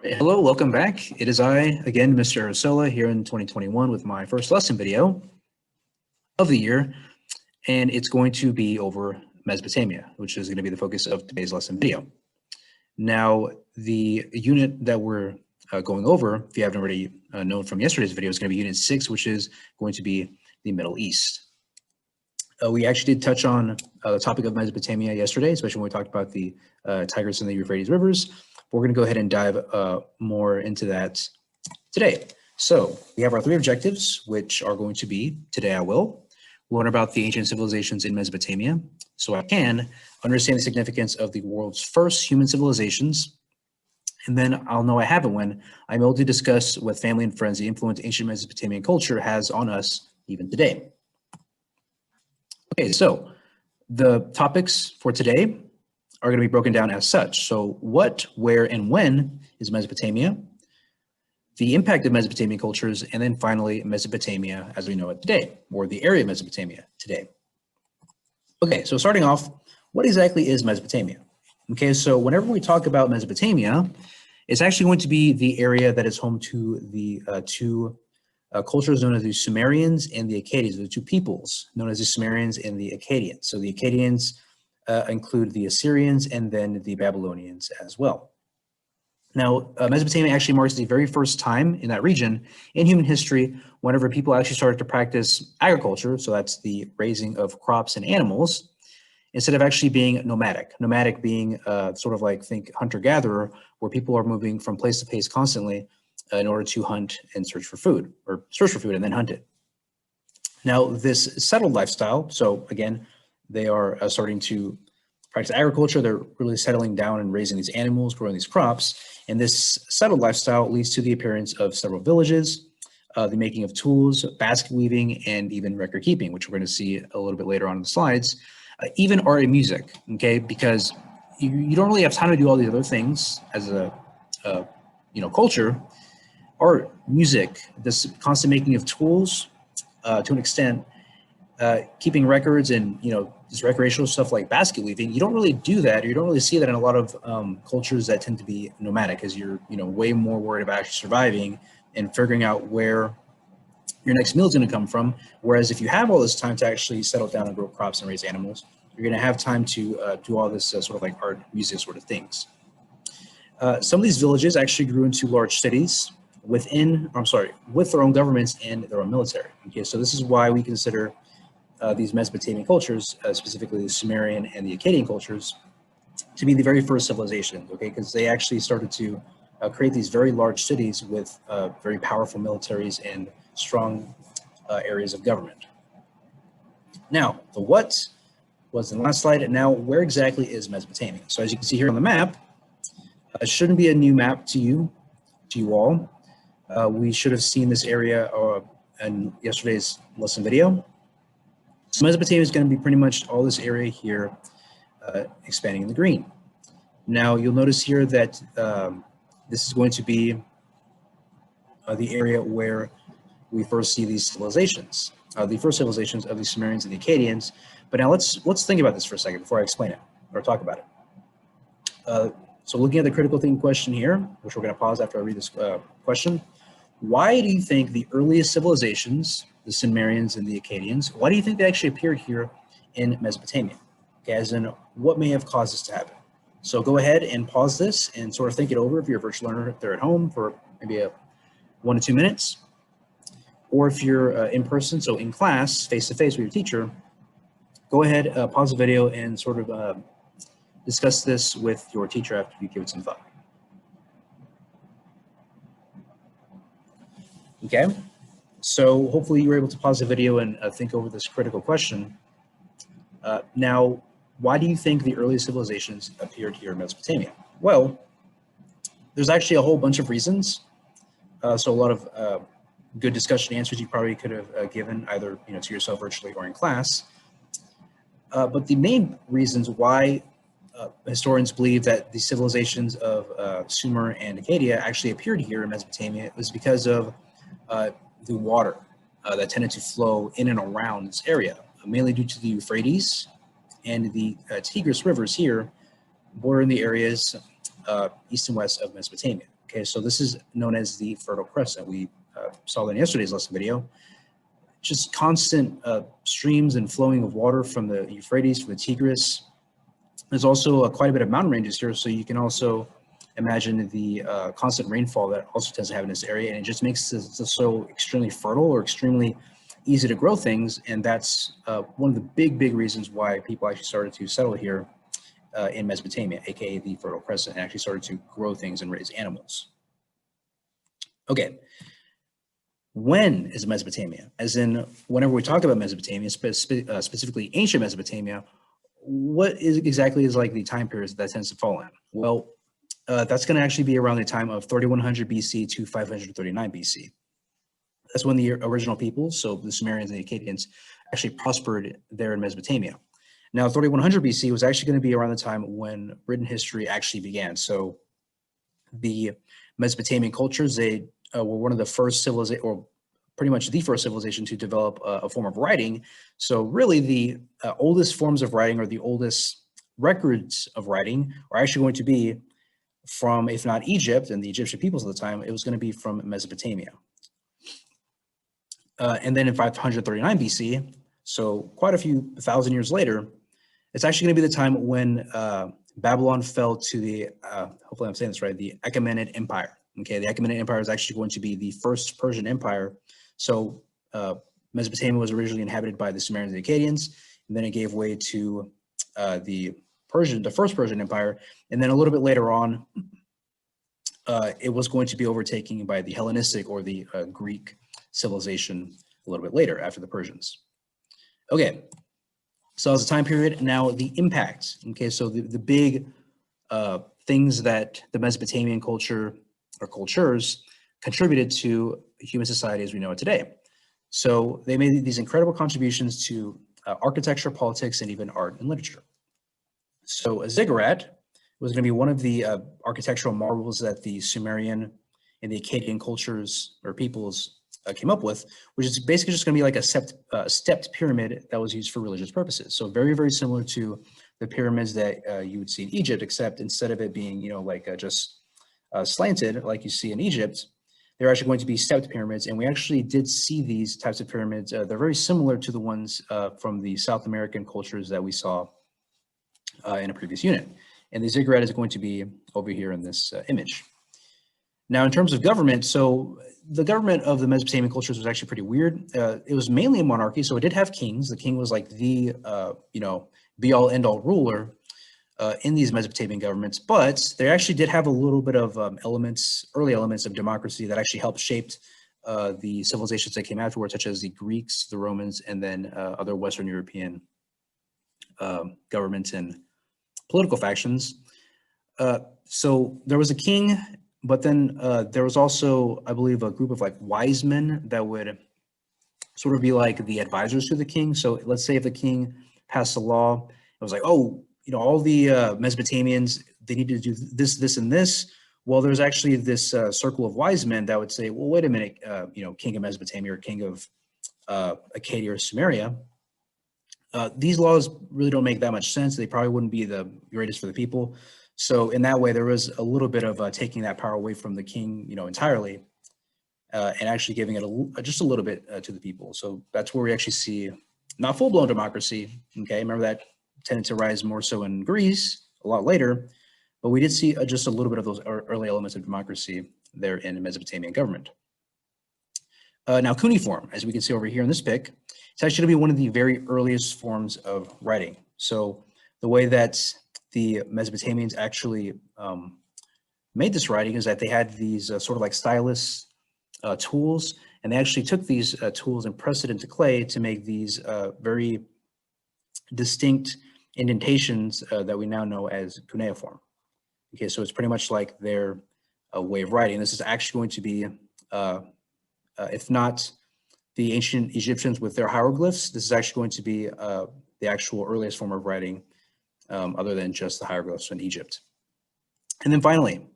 Hello, welcome back. It is I, again, Mr. Aracela, here in 2021 with my first lesson video of the year, and it's going to be over Mesopotamia, which is going to be the focus of today's lesson video. Now, the unit that we're going over, if you haven't already known from yesterday's video, is going to be Unit 6, which is going to be the Middle East. We actually did touch on the topic of Mesopotamia yesterday, especially when we talked about the Tigris and the Euphrates rivers. We're going to go ahead and dive more into that today. So we have our three objectives, which are going to be, today I will learn about the ancient civilizations in Mesopotamia, so I can understand the significance of the world's first human civilizations, and then I'll know I have it when I'm able to discuss with family and friends the influence ancient Mesopotamian culture has on us even today. Okay, so the topics for today are going to be broken down as such. So what, where, and when is Mesopotamia, the impact of Mesopotamian cultures, and then finally Mesopotamia as we know it today, or the area of Mesopotamia today. Okay, so starting off, what exactly is Mesopotamia? Okay, so whenever we talk about Mesopotamia, it's actually going to be the area that is home to the two cultures known as the Sumerians and the Akkadians, the two peoples known as the Sumerians and the Akkadians. So the Akkadians include the Assyrians and then the Babylonians as well. Now, Mesopotamia actually marks the very first time in that region in human history whenever people actually started to practice agriculture, so that's the raising of crops and animals, instead of actually being nomadic. Nomadic being sort of like, think hunter-gatherer, where people are moving from place to place constantly in order to hunt and search for food, or search for food and then hunt it. Now, this settled lifestyle, so again, they are starting to practice agriculture. They're really settling down and raising these animals, growing these crops. And this settled lifestyle leads to the appearance of several villages, the making of tools, basket weaving, and even record keeping, which we're going to see a little bit later on in the slides. Even art and music, okay? Because you don't really have time to do all these other things as a culture. Art, music, this constant making of tools, to an extent, keeping records and, this recreational stuff like basket weaving, you don't really do that, or you don't really see that in a lot of cultures that tend to be nomadic, as you're, way more worried about actually surviving and figuring out where your next meal is going to come from. Whereas if you have all this time to actually settle down and grow crops and raise animals, you're going to have time to do all this sort of like art, music sort of things. Some of these villages actually grew into large cities with their own governments and their own military. Okay, so this is why we consider these Mesopotamian cultures, specifically the Sumerian and the Akkadian cultures, to be the very first civilizations, okay, because they actually started to create these very large cities with very powerful militaries and strong areas of government. Now, the what was in the last slide, and now where exactly is Mesopotamia? So as you can see here on the map, it shouldn't be a new map to you all. We should have seen this area in yesterday's lesson video. So Mesopotamia is going to be pretty much all this area here, expanding in the green. Now you'll notice here that this is going to be the area where we first see these civilizations, the first civilizations of the Sumerians and the Akkadians. But now let's think about this for a second before I explain it or talk about it. So looking at the critical thinking question here, which we're going to pause after I read this question. Why do you think the earliest civilizations, the Sumerians and the Akkadians, why do you think they actually appeared here in Mesopotamia? Okay, as in, what may have caused this to happen? So go ahead and pause this and sort of think it over if you're a virtual learner there at home for maybe 1 to 2 minutes. Or if you're in person, so in class, face-to-face with your teacher, go ahead, pause the video and sort of discuss this with your teacher after you give it some thought. Okay, so hopefully you were able to pause the video and think over this critical question. Now, why do you think the earliest civilizations appeared here in Mesopotamia? Well, there's actually a whole bunch of reasons. So a lot of good discussion answers you probably could have given either to yourself virtually or in class. But the main reasons why historians believe that the civilizations of Sumer and Akkadia actually appeared here in Mesopotamia was because of the water that tended to flow in and around this area, mainly due to the Euphrates and the Tigris rivers here, bordering the areas east and west of Mesopotamia. Okay, so this is known as the Fertile Crescent. We saw that in yesterday's lesson video. Just constant streams and flowing of water from the Euphrates, from the Tigris. There's also quite a bit of mountain ranges here, so you can also imagine the constant rainfall that also tends to happen in this area, and it just makes the soil extremely fertile or extremely easy to grow things, and that's one of the big reasons why people actually started to settle here in Mesopotamia, aka the Fertile Crescent, and actually started to grow things and raise animals. Okay, when is Mesopotamia? As in, whenever we talk about Mesopotamia, specifically ancient Mesopotamia, what exactly is like the time period that tends to fall in? Well, that's going to actually be around the time of 3100 BC to 539 BC. That's when the original peoples, so the Sumerians and the Akkadians, actually prospered there in Mesopotamia. Now, 3100 BC was actually going to be around the time when written history actually began. So the Mesopotamian cultures, they were one of the first civilization, or pretty much the first civilization to develop a form of writing. So really the oldest forms of writing, or the oldest records of writing, are actually going to be from, if not Egypt and the Egyptian peoples at the time, it was going to be from Mesopotamia. And then in 539 BC, so quite a few thousand years later, it's actually going to be the time when Babylon fell to the, hopefully I'm saying this right, the Achaemenid Empire. Okay, the Achaemenid Empire is actually going to be the first Persian empire. So Mesopotamia was originally inhabited by the Sumerians and the Akkadians, and then it gave way to the first Persian Empire, and then a little bit later on, it was going to be overtaken by the Hellenistic, or the Greek civilization a little bit later after the Persians. Okay, so as a time period, now the impact. Okay, so the big things that the Mesopotamian culture or cultures contributed to human society as we know it today. So they made these incredible contributions to architecture, politics, and even art and literature. So a ziggurat was going to be one of the architectural marvels that the Sumerian and the Akkadian cultures or peoples came up with, which is basically just going to be like a stepped pyramid that was used for religious purposes. So very similar to the pyramids that you would see in Egypt, except instead of it being, like just slanted like you see in Egypt, they're actually going to be stepped pyramids. And we actually did see these types of pyramids. They're very similar to the ones from the South American cultures that we saw in a previous unit. And the ziggurat is going to be over here in this image. Now, in terms of government, so the government of the Mesopotamian cultures was actually pretty weird. It was mainly a monarchy, so it did have kings. The king was like the, be-all, end-all ruler in these Mesopotamian governments, but they actually did have a little bit of early elements of democracy that actually helped shape the civilizations that came afterwards, such as the Greeks, the Romans, and then other Western European governments and political factions. So there was a king, but then there was also, I believe, a group of like wise men that would sort of be like the advisors to the king. So let's say if the king passed a law, it was like, oh, all the Mesopotamians, they need to do this, this, and this. Well, there's actually this circle of wise men that would say, well, wait a minute, king of Mesopotamia or king of Acadia or Sumeria, these laws really don't make that much sense. They probably wouldn't be the greatest for the people. So in that way, there was a little bit of taking that power away from the king, entirely, and actually giving it just a little bit to the people. So that's where we actually see not full-blown democracy. Okay, remember that tended to rise more so in Greece a lot later, but we did see just a little bit of those early elements of democracy there in Mesopotamian government. Now, cuneiform, as we can see over here in this pic, it's actually going to be one of the very earliest forms of writing. So the way that the Mesopotamians actually made this writing is that they had these sort of like stylus tools, and they actually took these tools and pressed it into clay to make these very distinct indentations that we now know as cuneiform. Okay, so it's pretty much like their way of writing. This is actually going to be, if not the ancient Egyptians with their hieroglyphs, this is actually going to be the actual earliest form of writing other than just the hieroglyphs in Egypt. And then finally,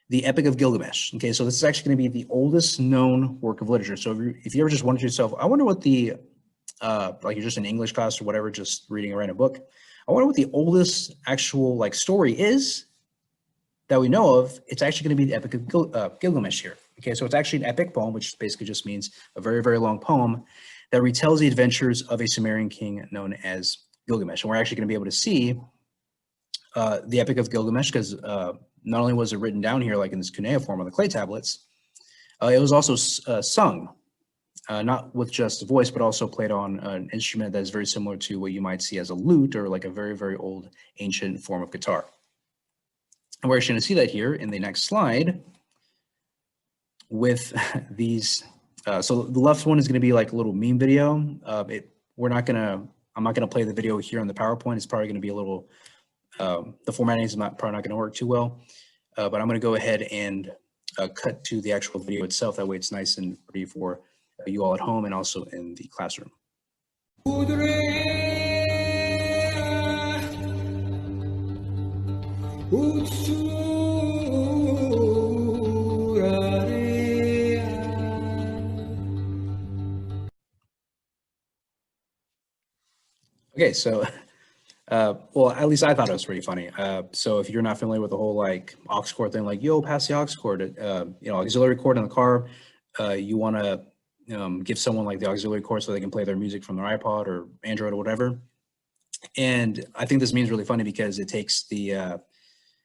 the Epic of Gilgamesh. Okay, so this is actually going to be the oldest known work of literature. So if you ever just wondered to yourself, I wonder what the, like you're just in English class or whatever, just reading a random book, I wonder what the oldest actual like story is. that we know of, it's actually going to be the Epic of Gilgamesh here. Okay, so it's actually an epic poem, which basically just means a very, very long poem that retells the adventures of a Sumerian king known as Gilgamesh. And we're actually going to be able to see the Epic of Gilgamesh because not only was it written down here like in this cuneiform on the clay tablets, it was also sung, not with just a voice, but also played on an instrument that is very similar to what you might see as a lute or like a very, very old ancient form of guitar. And we're actually going to see that here in the next slide with these. So the left one is going to be like a little meme video. I'm not going to play the video here on the PowerPoint. It's probably going to be a little, the formatting is probably not going to work too well. But I'm going to go ahead and cut to the actual video itself. That way it's nice and pretty for you all at home and also in the classroom. Okay, so, well, at least I thought it was pretty funny. So if you're not familiar with the whole like aux cord thing, like, yo, pass the aux cord, auxiliary cord in the car, you want to give someone like the auxiliary cord so they can play their music from their iPod or Android or whatever. And I think this meme is really funny because it takes the,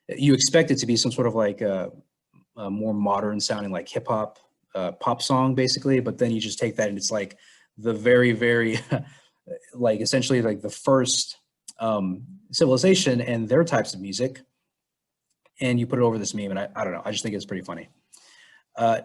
you expect it to be some sort of like a more modern sounding like hip hop pop song basically, but then you just take that and it's like the very, very like essentially like the first civilization and their types of music, and you put it over this meme, and I don't know, I just think it's pretty funny.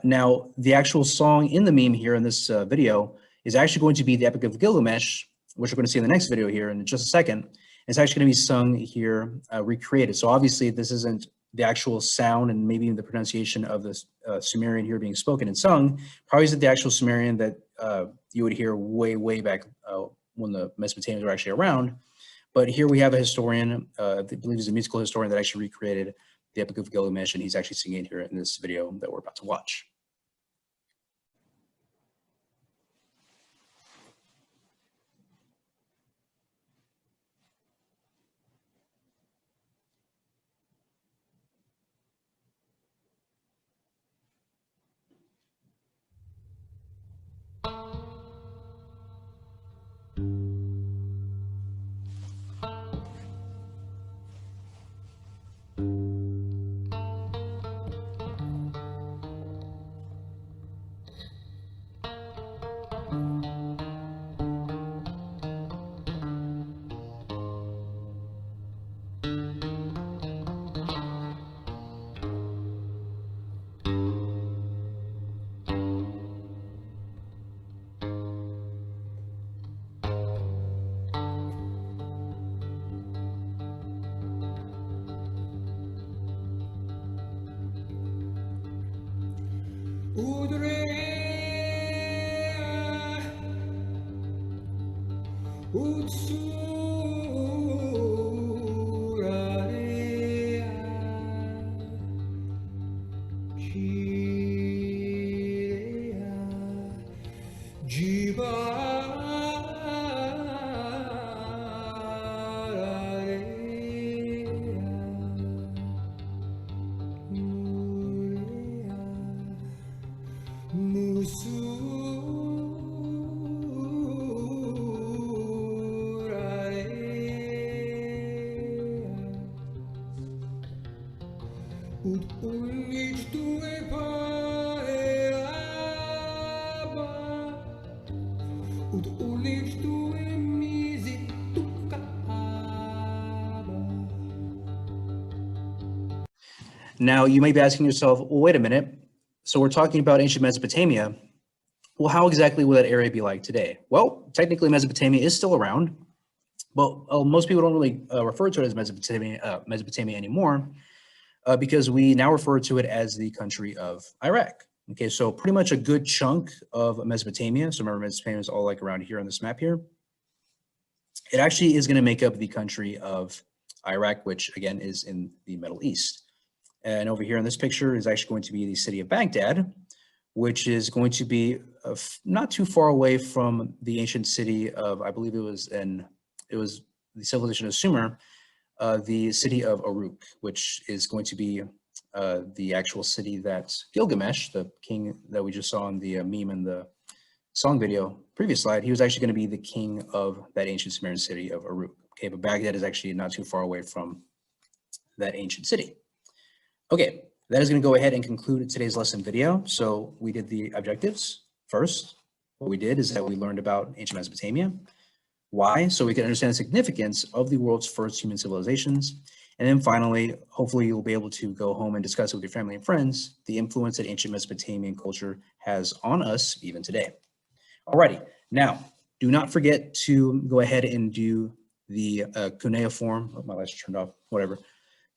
Now, the actual song in the meme here in this video is actually going to be the Epic of Gilgamesh, which we're going to see in the next video here in just a second. It's actually going to be sung here, recreated. So obviously this isn't the actual sound and maybe even the pronunciation of the Sumerian here being spoken and sung. Probably isn't the actual Sumerian that you would hear way, way back when the Mesopotamians were actually around. But here we have a historian, I believe he's a musical historian that actually recreated the Epic of Gilgamesh, and he's actually singing here in this video that we're about to watch. Now, you may be asking yourself, well, wait a minute. So we're talking about ancient Mesopotamia. Well, how exactly will that area be like today? Well, technically Mesopotamia is still around, but most people don't really refer to it as Mesopotamia anymore because we now refer to it as the country of Iraq. Okay, so pretty much a good chunk of Mesopotamia, so remember Mesopotamia is all like around here on this map here, it actually is going to make up the country of Iraq, which again is in the Middle East. And over here in this picture is actually going to be the city of Baghdad, which is going to be not too far away from the ancient city of, I believe it was the civilization of Sumer, the city of Uruk, which is going to be the actual city that Gilgamesh, the king that we just saw in the meme and the song video, previous slide, he was actually going to be the king of that ancient Sumerian city of Uruk. Okay, but Baghdad is actually not too far away from that ancient city. Okay, that is going to go ahead and conclude today's lesson video. So we did the objectives first. What we did is that we learned about ancient Mesopotamia. Why? So we can understand the significance of the world's first human civilizations. And then finally, hopefully you'll be able to go home and discuss with your family and friends the influence that ancient Mesopotamian culture has on us even today. Alrighty, now do not forget to go ahead and do the cuneiform. Oh, my lights are turned off, whatever.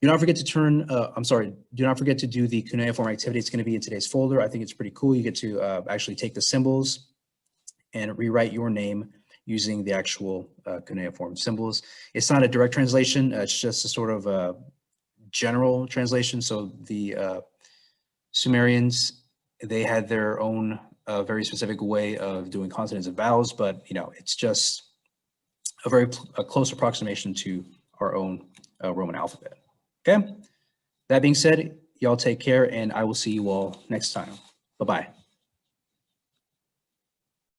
Do not forget to do not forget to do the cuneiform activity. It's going to be in today's folder. I think it's pretty cool. You get to actually take the symbols and rewrite your name using the actual cuneiform symbols. It's not a direct translation. It's just a sort of general translation. So the Sumerians, they had their own very specific way of doing consonants and vowels, but it's just a very close approximation to our own Roman alphabet. Okay, that being said, y'all take care, and I will see you all next time. Bye-bye.